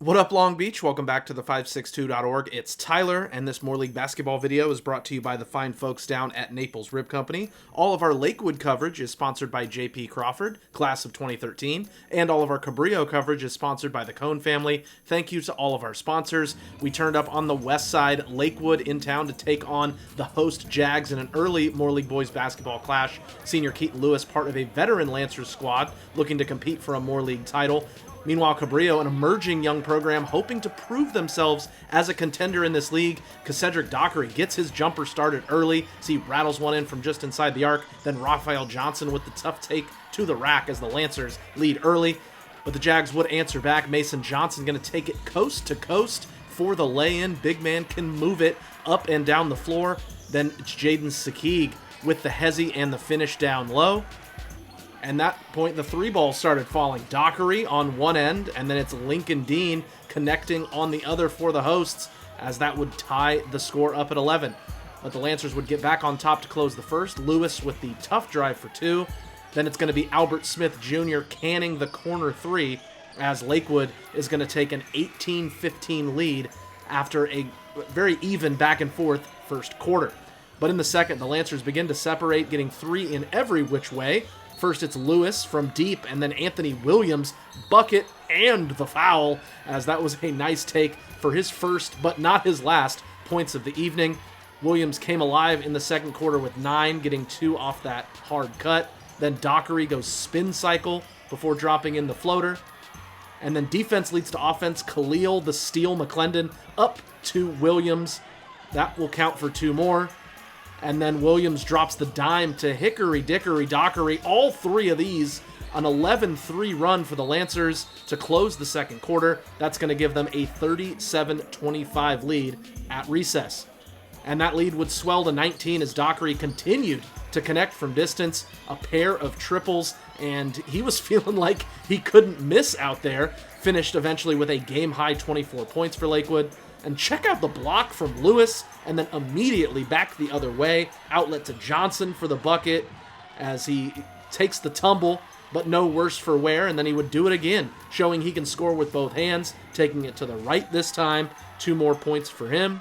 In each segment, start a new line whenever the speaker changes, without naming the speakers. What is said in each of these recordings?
What up, Long Beach? Welcome back to the 562.org. It's Tyler, and this More League basketball video is brought to you by the fine folks down at Naples Rib Company. All of our Lakewood coverage is sponsored by J.P. Crawford, class of 2013, and all of our Cabrillo coverage is sponsored by the Cone family. Thank you to all of our sponsors. We turned up on the west side, Lakewood in town to take on the host Jags in an early More League boys basketball clash. Senior Keaton Lewis, part of a veteran Lancers squad, looking to compete for a More League title. Meanwhile, Cabrillo, an emerging young program, hoping to prove themselves as a contender in this league. Cedric Dockery gets his jumper started early. He rattles one in from just inside the arc. Then Raphael Johnson with the tough take to the rack as the Lancers lead early. But the Jags would answer back. Mason Johnson going to take it coast to coast for the lay-in. Big man can move it up and down the floor. Then it's Jaden Sakeeg with the hezzy and the finish down low. And that point, the three ball started falling. Dockery on one end, and then it's Lincoln Dean connecting on the other for the hosts, as that would tie the score up at 11. But the Lancers would get back on top to close the first. Lewis with the tough drive for two. Then it's going to be Albert Smith Jr. canning the corner three, as Lakewood is going to take an 18-15 lead after a very even back and forth first quarter. But in the second, the Lancers begin to separate, getting three in every which way. First, it's Lewis from deep, and then Anthony Williams, bucket and the foul, as that was a nice take for his first, but not his last, points of the evening. Williams came alive in the second quarter with 9, getting 2 off that hard cut. Then Dockery goes spin cycle before dropping in the floater. And then defense leads to offense. Khalil, the steal, McClendon, up to Williams. That will count for 2 more. And then Williams drops the dime to Hickory Dickory Dockery. All 3 of these, an 11-3 run for the Lancers to close the second quarter. That's going to give them a 37-25 lead at recess. And that lead would swell to 19 as Dockery continued to connect from distance, a pair of triples, and he was feeling like he couldn't miss out there. Finished eventually with a game-high 24 points for Lakewood. And check out the block from Lewis, and then immediately back the other way. Outlet to Johnson for the bucket as he takes the tumble, but no worse for wear, and then he would do it again, showing he can score with both hands, taking it to the right this time. 2 more points for him.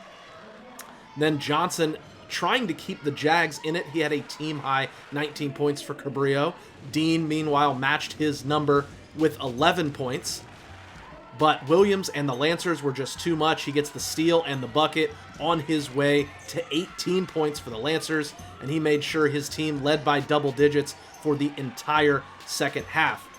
Then Johnson trying to keep the Jags in it. He had a team-high 19 points for Cabrillo. Dean, meanwhile, matched his number with 11 points. But Williams and the Lancers were just too much. He gets the steal and the bucket on his way to 18 points for the Lancers, and he made sure his team led by double digits for the entire second half.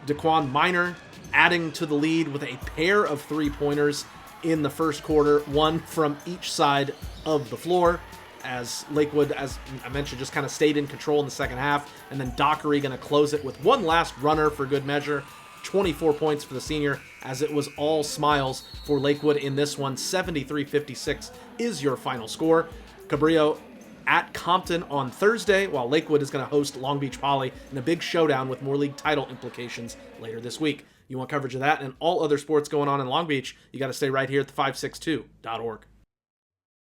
Daquan Minor adding to the lead with a pair of 3-pointers in the first quarter, one from each side of the floor, as Lakewood, as I mentioned, just kind of stayed in control in the second half, and then Dockery going to close it with one last runner for good measure. 24 points for the senior, as it was all smiles for Lakewood in this one. 73-56 is your final score. Cabrillo at Compton on Thursday, while Lakewood is going to host Long Beach Poly in a big showdown with more league title implications later this week. You want coverage of that and all other sports going on in Long Beach, you got to stay right here at the 562.org.